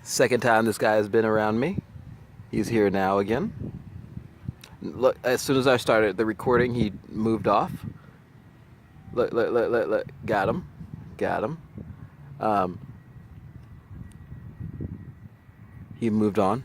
Second time this guy has been around me. He's here now again. Look, as soon as I started the recording, he moved off. Look. Got him. Got him. Um, he moved on.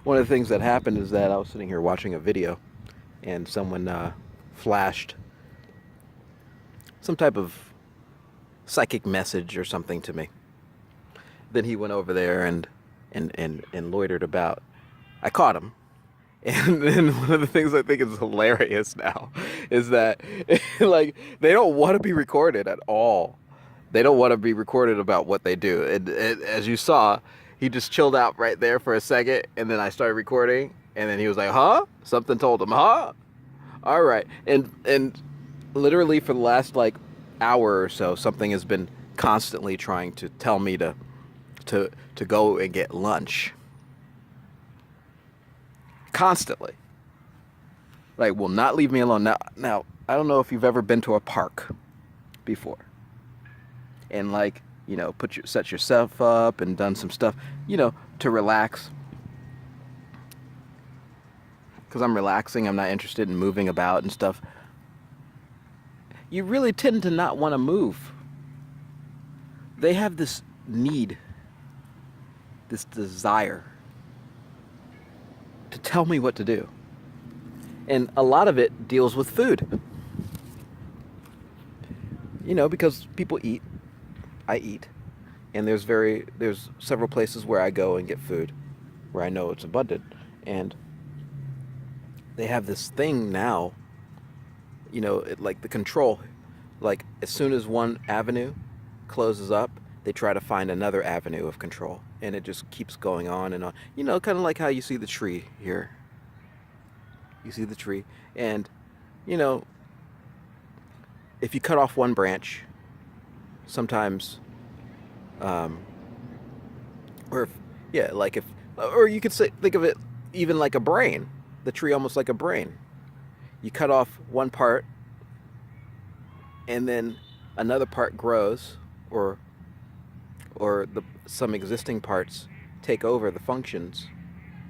One of the things that happened is that I was sitting here watching a video and someone flashed some type of psychic message or something to me. Then he went over there and loitered about. I caught him. And then one of the things I think is hilarious now is that like they don't want to be recorded at all. They don't want to be recorded about what they do. And as you saw, he just chilled out right there for a second, and then I started recording, and then he was like, "Huh?" Something told him, "Huh?" All right. And literally for the last like hour or so, something has been constantly trying to tell me to go and get lunch. Constantly. Like, will not leave me alone. Now, I don't know if you've ever been to a park before. And like, set yourself up and done some stuff, to relax. Because I'm relaxing, I'm not interested in moving about and stuff. You really tend to not want to move. They have this need, this desire to tell me what to do. And a lot of it deals with food. Because people eat, I eat. And there's several places where I go and get food where I know it's abundant. And they have this thing now, like the control. Like as soon as one avenue closes up, they try to find another avenue of control. And it just keeps going on and on. Kind of like how you see the tree here. You see the tree. And, if you cut off one branch, sometimes, or if, yeah, like if, or you could think of it even like a brain, the tree almost like a brain. You cut off one part, and then another part grows, or some existing parts take over the functions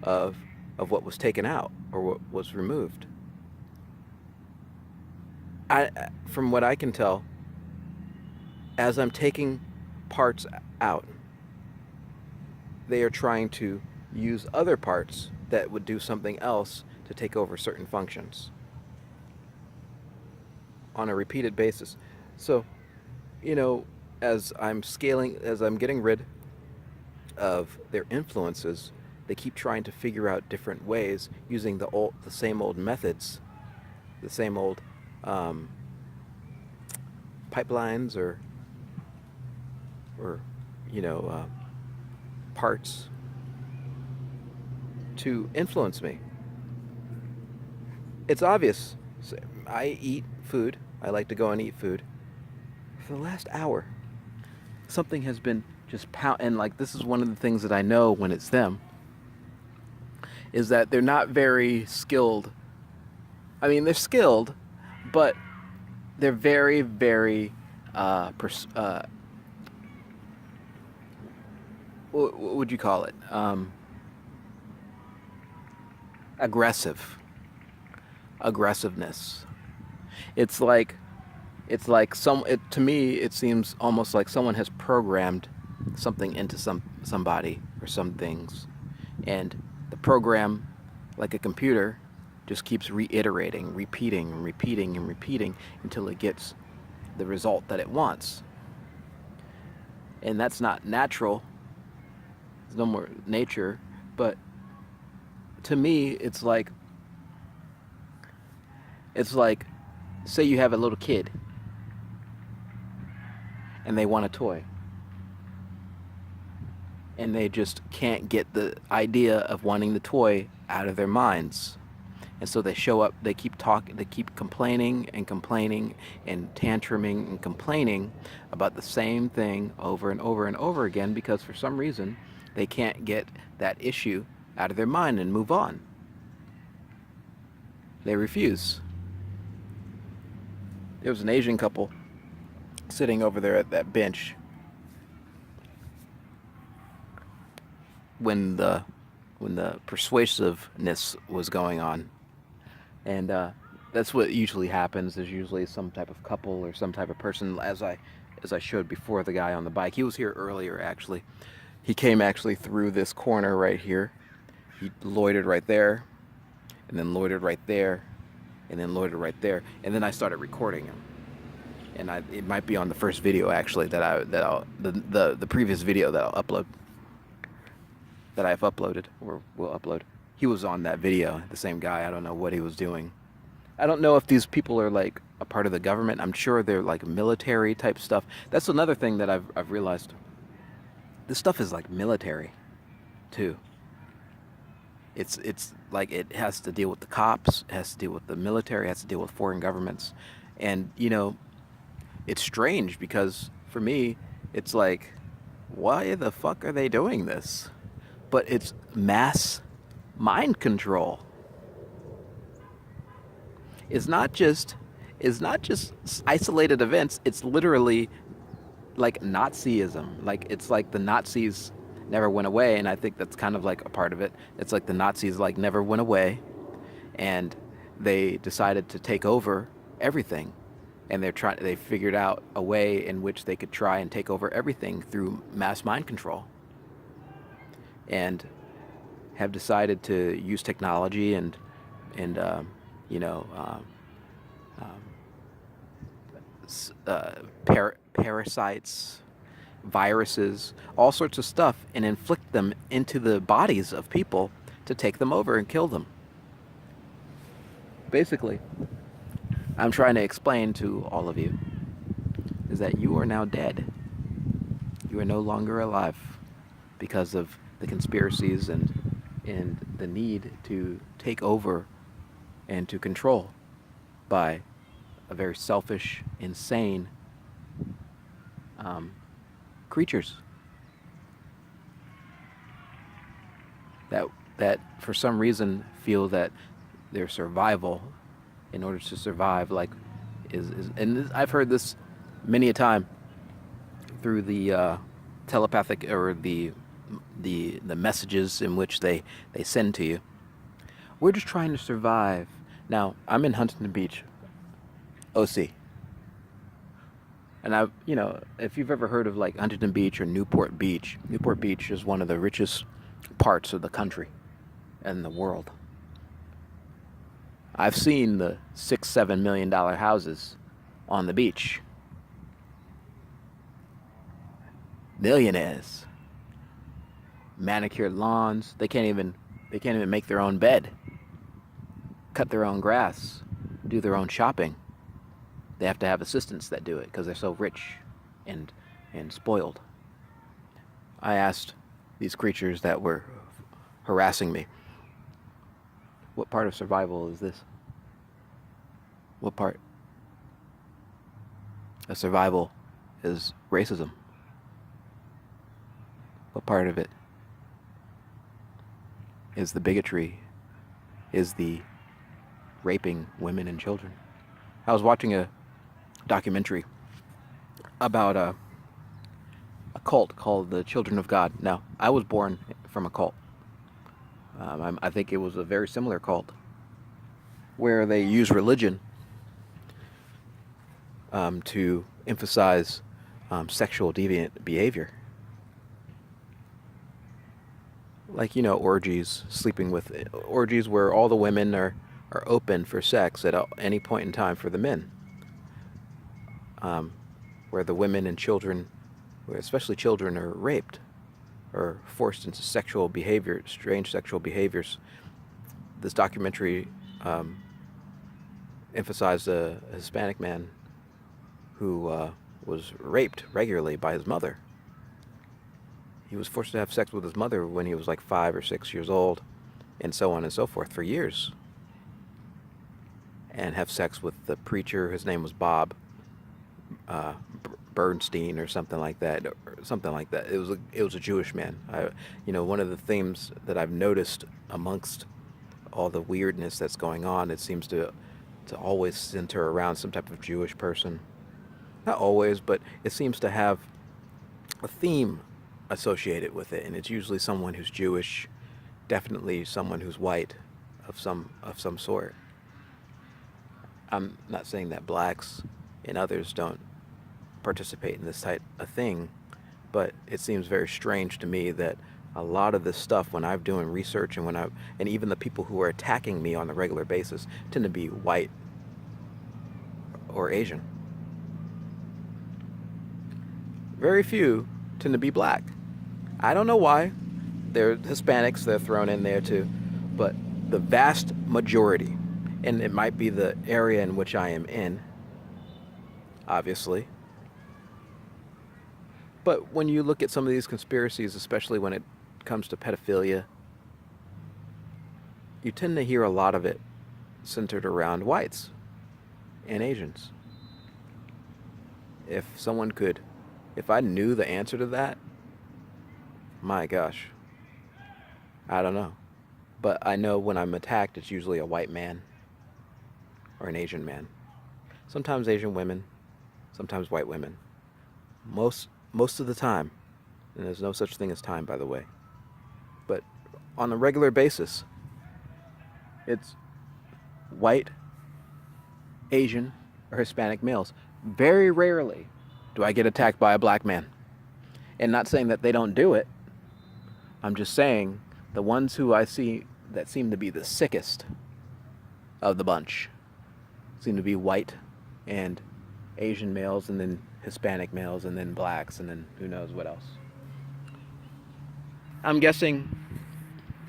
of what was taken out or what was removed. From what I can tell, as I'm taking parts out, they are trying to use other parts that would do something else to take over certain functions on a repeated basis. So, as I'm getting rid of their influences, they keep trying to figure out different ways using the same old methods, the same old pipelines or parts to influence me. It's obvious. I eat food. I like to go and eat food. For the last hour, something has been just and like this is one of the things that I know when it's them, is that they're not very skilled. I mean, they're skilled, but they're very, very, what would you call it? Aggressiveness. It's like, to me, it seems almost like someone has programmed something into somebody or some things, and the program, like a computer, just keeps reiterating, repeating, and repeating, and repeating until it gets the result that it wants. And that's not natural. There's no more nature. But to me, it's like, say you have a little kid and they want a toy. And they just can't get the idea of wanting the toy out of their minds. And so they show up, they keep complaining and complaining and tantruming and complaining about the same thing over and over and over again because for some reason they can't get that issue out of their mind and move on. They refuse. There was an Asian couple sitting over there at that bench when the persuasiveness was going on, and that's what usually happens. There's usually some type of couple or some type of person, as I showed before. The guy on the bike, he was here earlier actually. He came actually through this corner right here. He loitered right there, and then loitered right there, and then loitered right there, and then I started recording him. And it might be on the first video actually the previous video that I'll upload, that I've uploaded or will upload. He was on that video, the same guy. I don't know what he was doing. I don't know if these people are like a part of the government. I'm sure they're like military type stuff. That's another thing that I've realized. This stuff is like military, too. It's like it has to deal with the cops, it has to deal with the military, it has to deal with foreign governments, and it's strange because for me, it's like, why the fuck are they doing this? But it's mass mind control. It's not just isolated events. It's literally like Nazism. Like it's like the Nazis never went away, and I think that's kind of like a part of it. It's like the Nazis like never went away, and they decided to take over everything, and they figured out a way in which they could try and take over everything through mass mind control, and have decided to use technology and you know parasites, viruses, all sorts of stuff, and inflict them into the bodies of people to take them over and kill them. Basically, I'm trying to explain to all of you is that you are now dead. You are no longer alive because of the conspiracies and the need to take over and to control by a very selfish, insane creatures that for some reason feel that their survival, in order to survive, like is and I've heard this many a time through the telepathic or the messages in which they send to you. We're just trying to survive. Now, I'm in Huntington Beach, OC. And if you've ever heard of like Huntington Beach or Newport Beach is one of the richest parts of the country and the world. I've seen the $6-7 million houses on the beach. Millionaires. Manicured lawns. They can't even make their own bed. Cut their own grass. Do their own shopping. They have to have assistants that do it because they're so rich and spoiled. I asked these creatures that were harassing me, what part of survival is this? What part of survival is racism? What part of it is the bigotry, is the raping women and children? I was watching a documentary about a cult called the Children of God. Now, I was born from a cult. I think it was a very similar cult where they use religion to emphasize sexual deviant behavior. Like, orgies, orgies where all the women are open for sex at any point in time for the men. Where the women and children, especially children, are raped or forced into sexual behavior, strange sexual behaviors. This documentary emphasized a Hispanic man who was raped regularly by his mother. He was forced to have sex with his mother when he was like 5 or 6 years old, and so on and so forth for years. And have sex with the preacher. His name was Bob Bernstein or something like that. It was a Jewish man. One of the themes that I've noticed amongst all the weirdness that's going on, it seems to always center around some type of Jewish person. Not always, but it seems to have a theme associated with it, and it's usually someone who's Jewish, definitely someone who's white of some sort. I'm not saying that blacks and others don't participate in this type of thing, but it seems very strange to me that a lot of this stuff, when I'm doing research and even the people who are attacking me on a regular basis, tend to be white or Asian. Very few tend to be black. I don't know why. They're Hispanics, they're thrown in there too, but the vast majority, and it might be the area in which I am in, obviously, but when you look at some of these conspiracies, especially when it comes to pedophilia, you tend to hear a lot of it centered around whites and Asians. If I knew the answer to that, my gosh, I don't know. But I know when I'm attacked, it's usually a white man or an Asian man. Sometimes Asian women, sometimes white women. Most of the time, and there's no such thing as time, by the way, but on a regular basis, it's white, Asian, or Hispanic males. Very rarely do I get attacked by a black man. And not saying that they don't do it. I'm just saying the ones who I see that seem to be the sickest of the bunch seem to be white and Asian males, and then Hispanic males, and then blacks, and then who knows what else. I'm guessing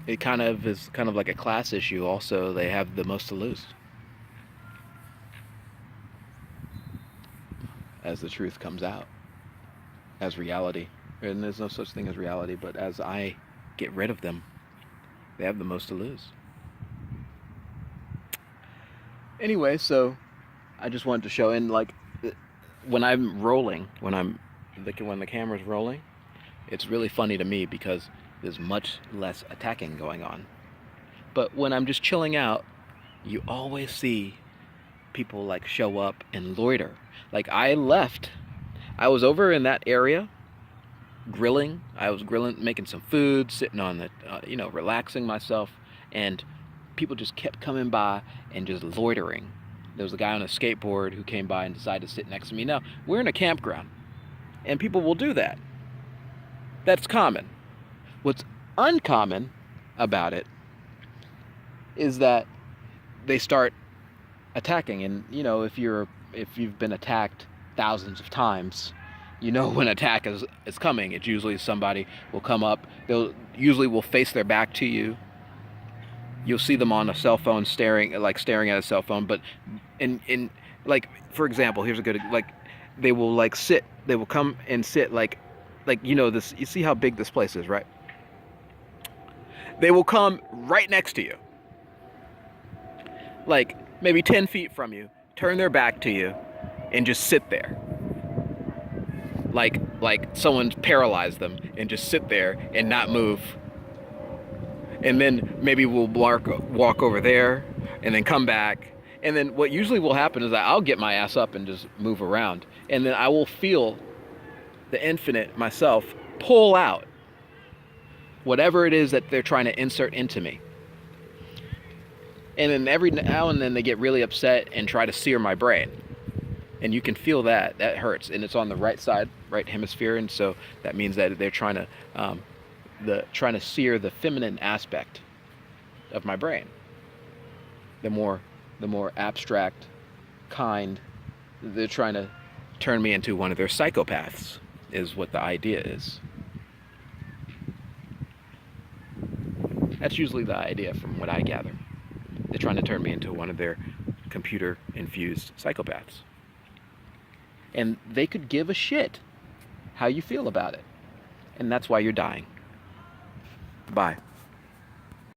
it is kind of like a class issue also. They have the most to lose. As the truth comes out, as reality. And there's no such thing as reality, but as I get rid of them, they have the most to lose. Anyway, so I just wanted to show, and like when I'm rolling, when the camera's rolling, it's really funny to me because there's much less attacking going on. But when I'm just chilling out, you always see people like show up and loiter. Like I was over in that area grilling. I was grilling, making some food, sitting on the, relaxing myself, and people just kept coming by and just loitering. There was a guy on a skateboard who came by and decided to sit next to me. Now, we're in a campground, and people will do that. That's common. What's uncommon about it is that they start attacking, and if you've been attacked thousands of times, when attack is coming. It's usually somebody will come up. They'll will face their back to you. You'll see them on a cell phone staring at a cell phone. But in for example, here's a good they will sit. They will come and sit this. You see how big this place is, right? They will come right next to you, maybe 10 feet from you, turn their back to you, and just sit there. Like someone's paralyzed them, and just sit there and not move. And then maybe we'll walk over there and then come back. And then what usually will happen is that I'll get my ass up and just move around. And then I will feel the infinite myself pull out whatever it is that they're trying to insert into me. And then every now and then they get really upset and try to sear my brain. And you can feel that hurts, and it's on the right side, right hemisphere, and so that means that they're trying to sear the feminine aspect of my brain. The more abstract, kind, they're trying to turn me into one of their psychopaths, is what the idea is. That's usually the idea from what I gather. They're trying to turn me into one of their computer-infused psychopaths. And they could give a shit how you feel about it. And that's why you're dying. Bye.